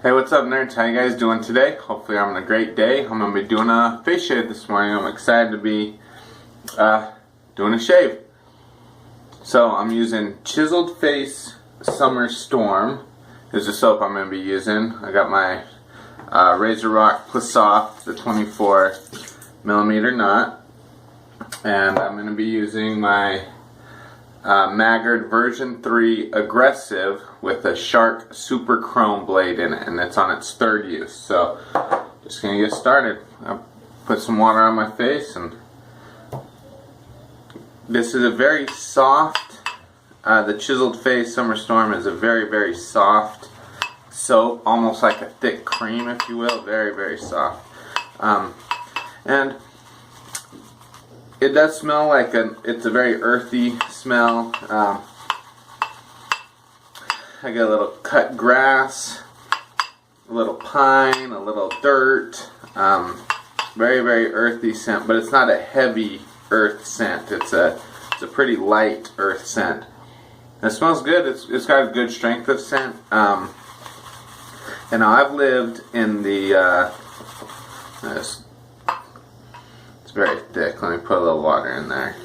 Hey, what's up, nerds? How you guys doing today? Hopefully I'm having a great day. I'm going to be doing a face shave this morning. I'm excited to be doing a shave. So I'm using Chiseled Face Summer Storm. This is the soap I'm going to be using. I got my Razor Rock Plus Soft, the 24mm knot. And I'm going to be using my Maggard V3A Aggressive with a Shark Super Chrome blade in it, and it's on its third use. So, just gonna get started. I'll put some water on my face, and this is a very soft. The Chiseled Face Summer Storm is a very, very soft soap, almost like a thick cream, if you will. Very, very soft, and it does smell like it's a very earthy smell. I got a little cut grass, a little pine, a little dirt. Very, very earthy scent, but it's not a heavy earth scent. It's a pretty light earth scent. It smells good. It's got a good strength of scent. And I've lived in the it's very thick. Let me put a little water in there.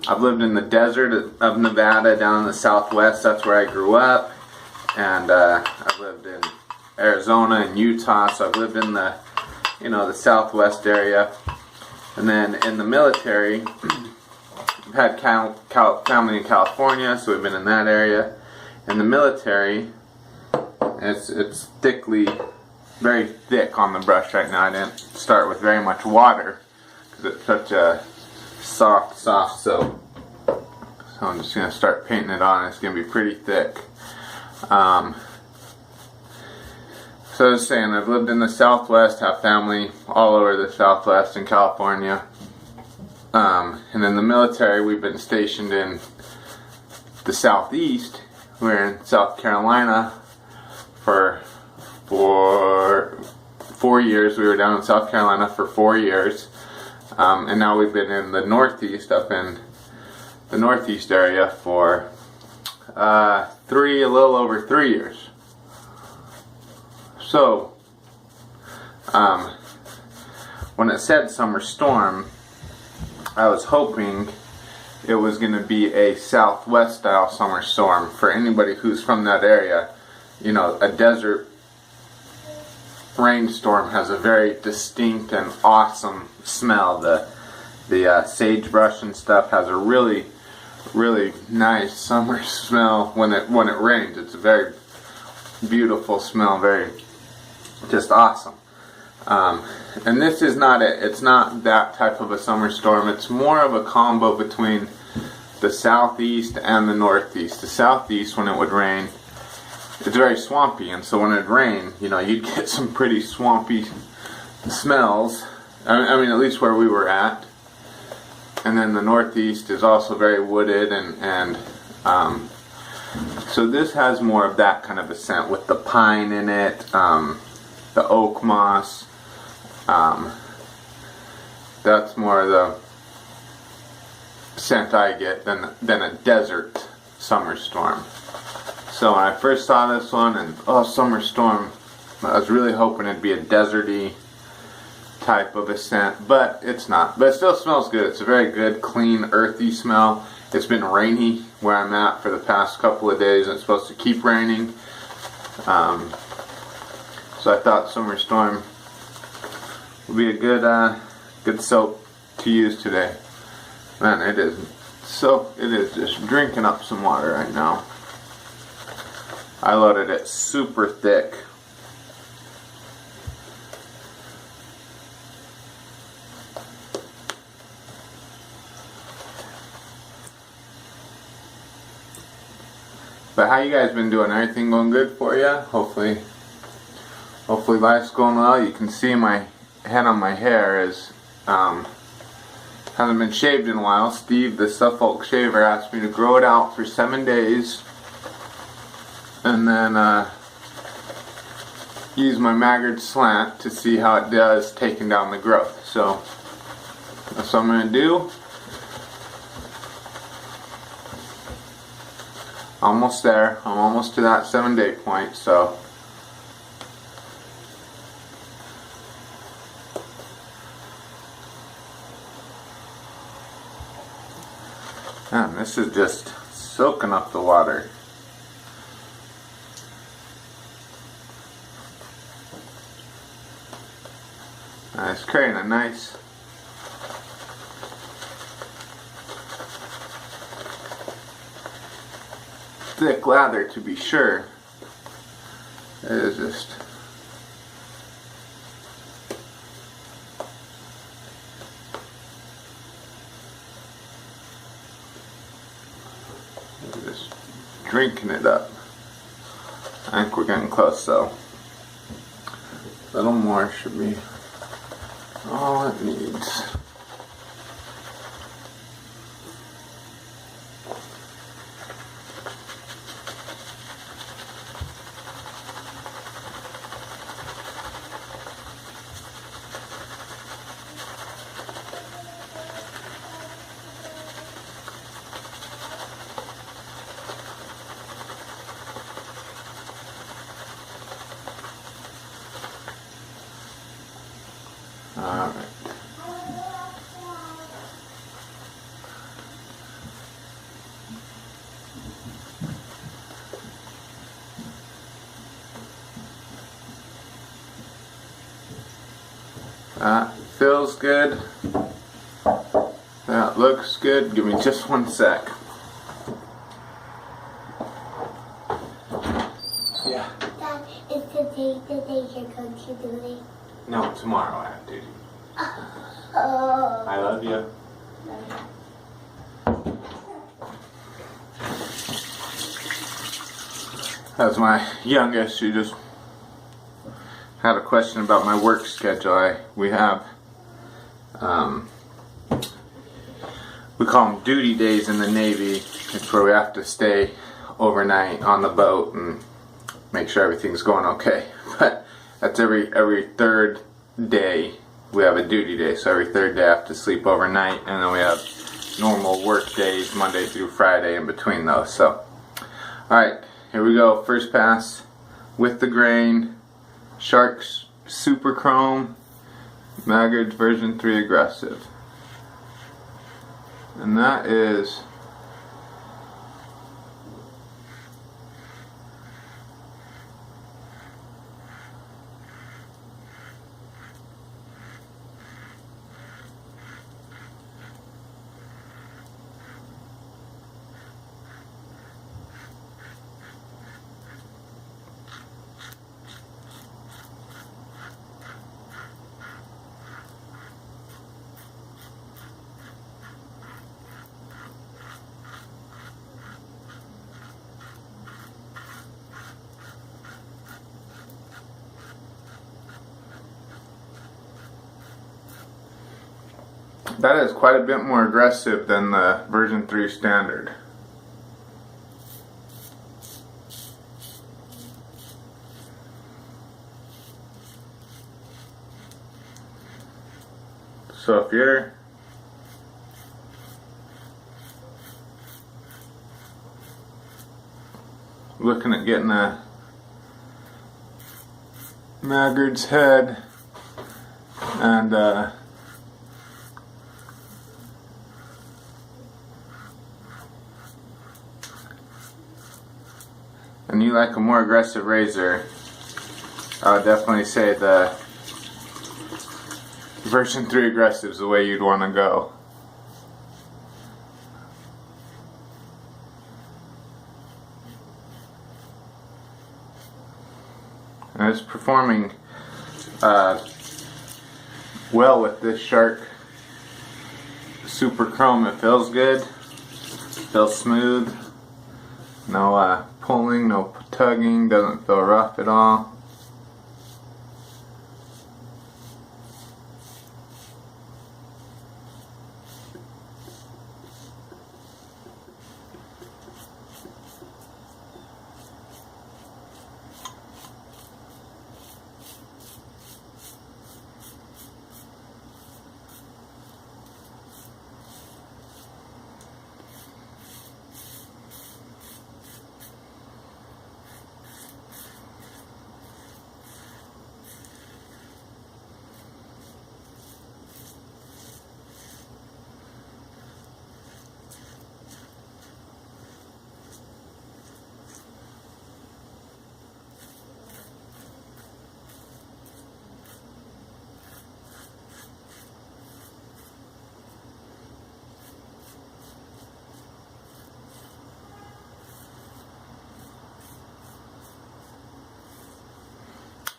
I've lived in the desert of Nevada, down in the Southwest. That's where I grew up. And I've lived in Arizona and Utah. So I've lived in the, the Southwest area. And then in the military, I've had family in California, so we've been in that area. In the military, it's very thick on the brush right now. I didn't start with very much water because it's such a soft soap. So I'm just going to start painting it on. It's going to be pretty thick. So I was saying, I've lived in the Southwest, have family all over the Southwest in California. And in the military, we've been stationed in the Southeast. We're in South Carolina for 4 years. We were down in South Carolina for 4 years. And now we've been in the Northeast, up in the Northeast area for a little over 3 years. So, when it said Summer Storm, I was hoping it was going to be a Southwest style summer storm. For anybody who's from that area, a desert rainstorm has a very distinct and awesome smell. The sagebrush and stuff has a really, really nice summer smell when it rains. It's a very beautiful smell, very just awesome. And this is not it. It's not that type of a summer storm. It's more of a combo between the Southeast and the Northeast. The Southeast, when it would rain, it's very swampy, and so when it rained, you'd get some pretty swampy smells. I mean, at least where we were at. And then the Northeast is also very wooded, and so this has more of that kind of a scent with the pine in it, the oak moss. That's more of the scent I get than a desert summer storm. So when I first saw this one, and Summer Storm, I was really hoping it'd be a deserty type of a scent, but it's not. But it still smells good. It's a very good, clean, earthy smell. It's been rainy where I'm at for the past couple of days, and it's supposed to keep raining. So I thought Summer Storm would be a good soap to use today. Man, it is just drinking up some water right now. I loaded it super thick. But how you guys been doing? Everything going good for you? Hopefully life's going well. You can see my head on my hair hasn't been shaved in a while. Steve, the Suffolk shaver, asked me to grow it out for 7 days. And then use my Maggard slant to see how it does taking down the growth. So that's what I'm going to do. Almost there. I'm almost to that 7-day point, so man, this is just soaking up the water. It's creating a nice thick lather, to be sure. It is just drinking it up. I think we're getting close though. A little more should be all it needs. Alright. That feels good. That looks good. Give me just 1 sec. Yeah. Dad, is today the day you're going to do it? No, tomorrow I have duty. Oh. I love you. That's my youngest. She just had a question about my work schedule. We have, we call them duty days in the Navy. It's where we have to stay overnight on the boat and make sure everything's going okay. But that's every third day we have a duty day. So every third day I have to sleep overnight, and then we have normal work days Monday through Friday in between those. So, alright, here we go. First pass with the grain. Shark's Super Chrome, Maggard version 3 aggressive. And that is that is quite a bit more aggressive than the version 3 standard. So if you're looking at getting a Maggard's head and you like a more aggressive razor, I would definitely say the version 3 aggressive is the way you'd want to go. And it's performing well with this Shark Super Chrome. It feels good, feels smooth, no pulling, no tugging, doesn't feel rough at all.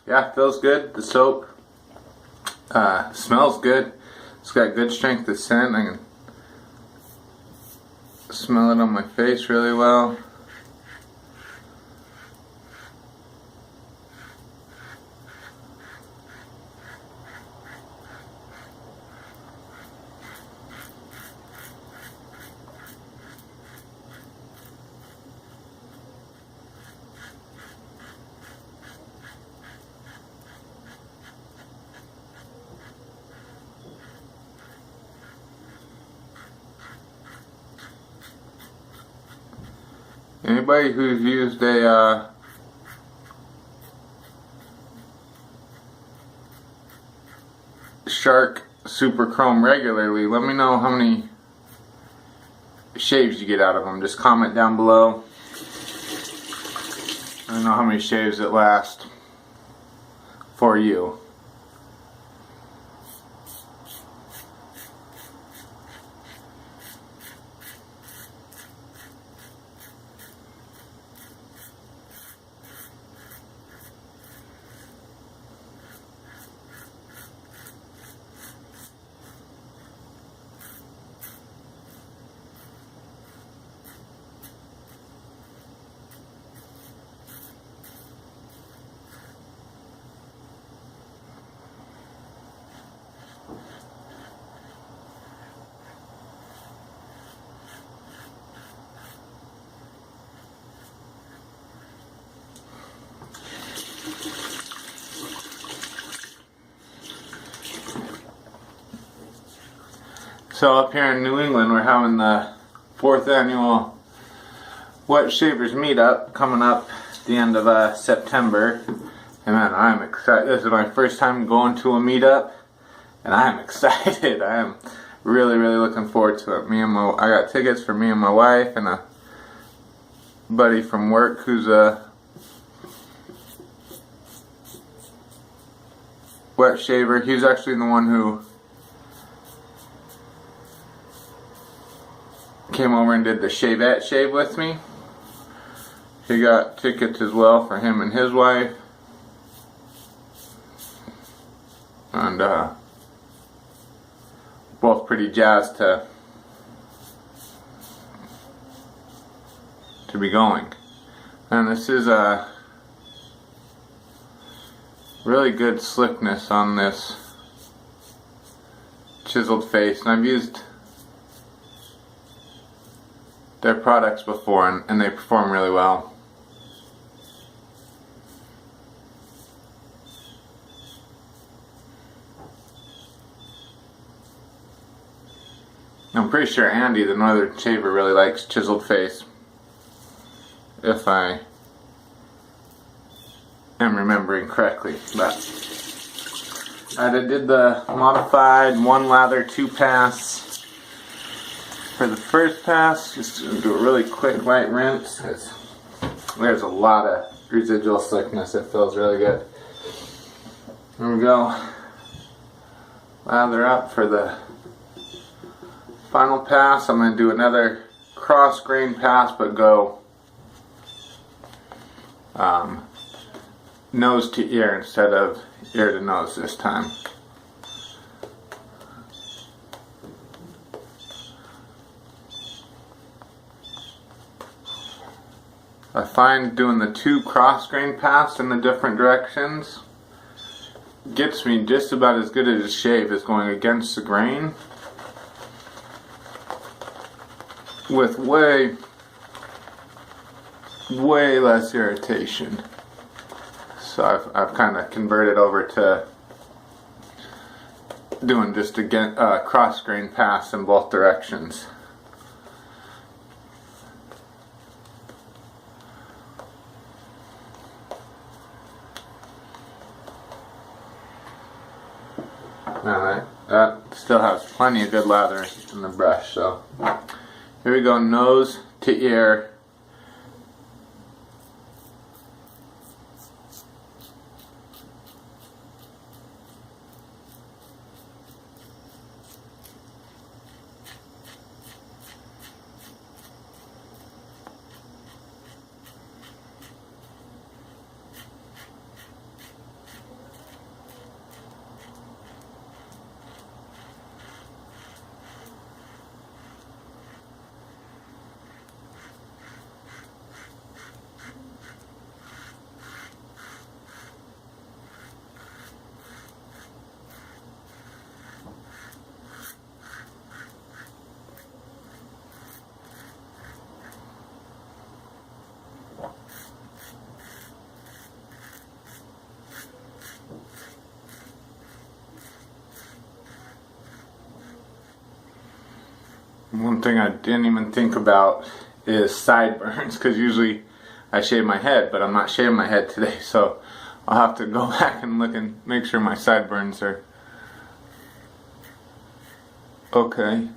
yeah, feels good. The soap smells good. It's got good strength of scent. I can smell it on my face really well. Anybody who's used a Shark Super Chrome regularly, let me know how many shaves you get out of them. Just comment down below. I don't know how many shaves it lasts for you. So up here in New England, we're having the 4th annual Wet Shavers Meetup coming up at the end of September. And man, I'm excited. This is my first time going to a meetup, and I'm excited. I am really, really looking forward to it. I got tickets for me and my wife and a buddy from work who's a wet shaver. He's actually the one who came over and did the shavette shave with me. He got tickets as well for him and his wife. And both pretty jazzed to be going. And this is a really good slickness on this chiseled face, and I've used their products before, and they perform really well. I'm pretty sure Andy, the Northern Shaver, really likes chiseled face, if I am remembering correctly. But I did the modified 1 lather 2 pass. For the first pass, just do a really quick light rinse, because there's a lot of residual slickness. It feels really good. Here we go. Lather up for the final pass. I'm going to do another cross grain pass, but go nose to ear instead of ear to nose this time. I find doing the 2 cross grain pass in the different directions gets me just about as good as a shave as going against the grain with way less irritation. So I've kind of converted over to doing just a cross grain pass in both directions. Now that still has plenty of good lather in the brush, so here we go, nose to ear. One thing I didn't even think about is sideburns, because usually I shave my head, but I'm not shaving my head today, so I'll have to go back and look and make sure my sideburns are okay.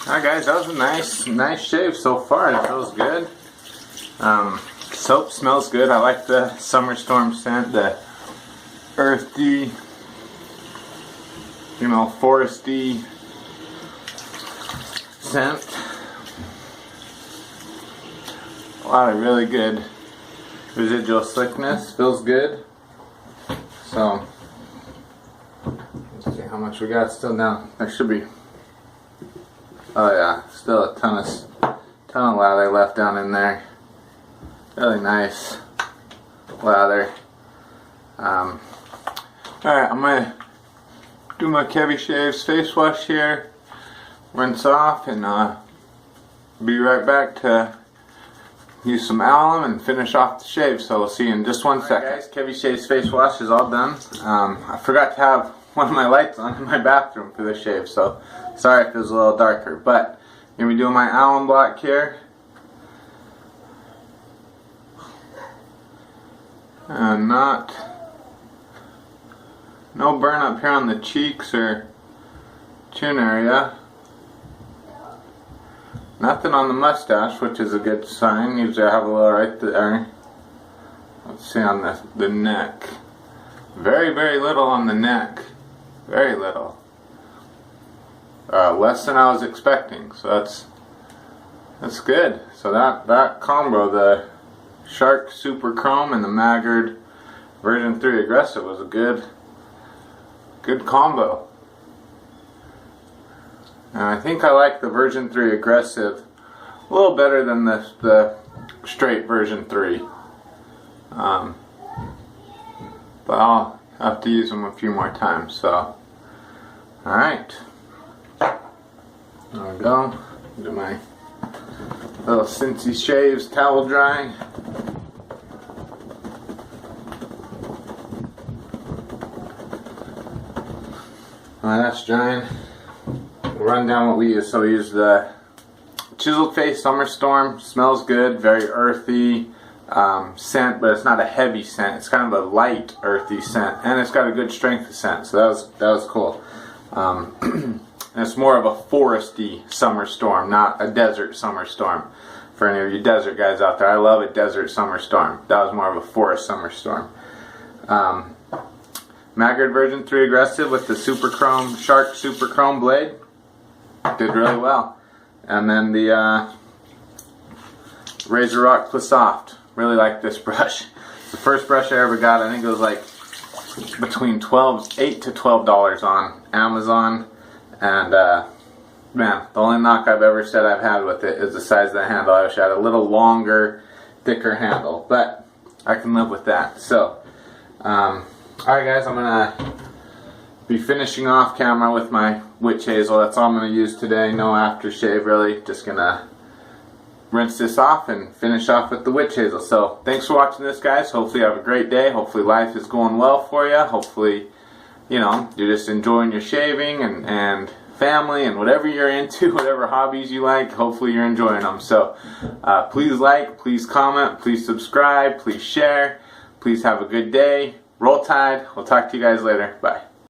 Alright guys, that was a nice shave so far. It feels good. Soap smells good. I like the Summer Storm scent, the earthy, you know, foresty scent. A lot of really good residual slickness. Feels good. So, let's see how much we got still down. There should be, oh yeah, still a ton of lather left down in there. Really nice lather. Alright, I'm gonna do my Kevy Shaves face wash here, rinse off, and be right back to use some alum and finish off the shave. So we'll see you in just 1 second. Guys, Kevy Shaves face wash is all done. I forgot to have one of my lights on in my bathroom for the shave, so sorry if it was a little darker, but I'm gonna be doing my alum block here. And no burn up here on the cheeks or chin area. Nothing on the mustache, which is a good sign. Usually I have a little right there. Let's see on the neck. Very, very little on the neck. Very little. Less than I was expecting, so that's good. So that combo, the Shark Super Chrome and the Maggard version 3 Aggressive, was a good combo. And I think I like the version 3 Aggressive a little better than the straight version 3. But I'll have to use them a few more times. So, alright. There we go. Do my little Cincy Shaves towel drying. Alright, that's drying. We'll run down what we use. So we use the Chiseled Face Summer Storm. Smells good, very earthy, scent, but it's not a heavy scent. It's kind of a light, earthy scent, and it's got a good strength of scent. So that was cool. And it's more of a foresty summer storm, not a desert summer storm. For any of you desert guys out there, I love a desert summer storm. That was more of a forest summer storm. Maggard version 3 aggressive with the super chrome shark super chrome blade did really well. And then the Razor Rock Plus Soft. Really like this brush. It's the first brush I ever got. I think it was like between $8 to $12 on Amazon. And man, the only knock I've ever said I've had with it is the size of the handle. I wish I had a little longer, thicker handle, but I can live with that. So, alright guys, I'm gonna be finishing off camera with my witch hazel. That's all I'm gonna use today. No aftershave really. Just gonna rinse this off and finish off with the witch hazel. So thanks for watching this, guys. Hopefully you have a great day. Hopefully life is going well for you. Hopefully, you know, you're just enjoying your shaving and family and whatever you're into, whatever hobbies you like. Hopefully you're enjoying them. So please like, please comment, please subscribe, please share. Please have a good day. Roll Tide. We'll talk to you guys later. Bye.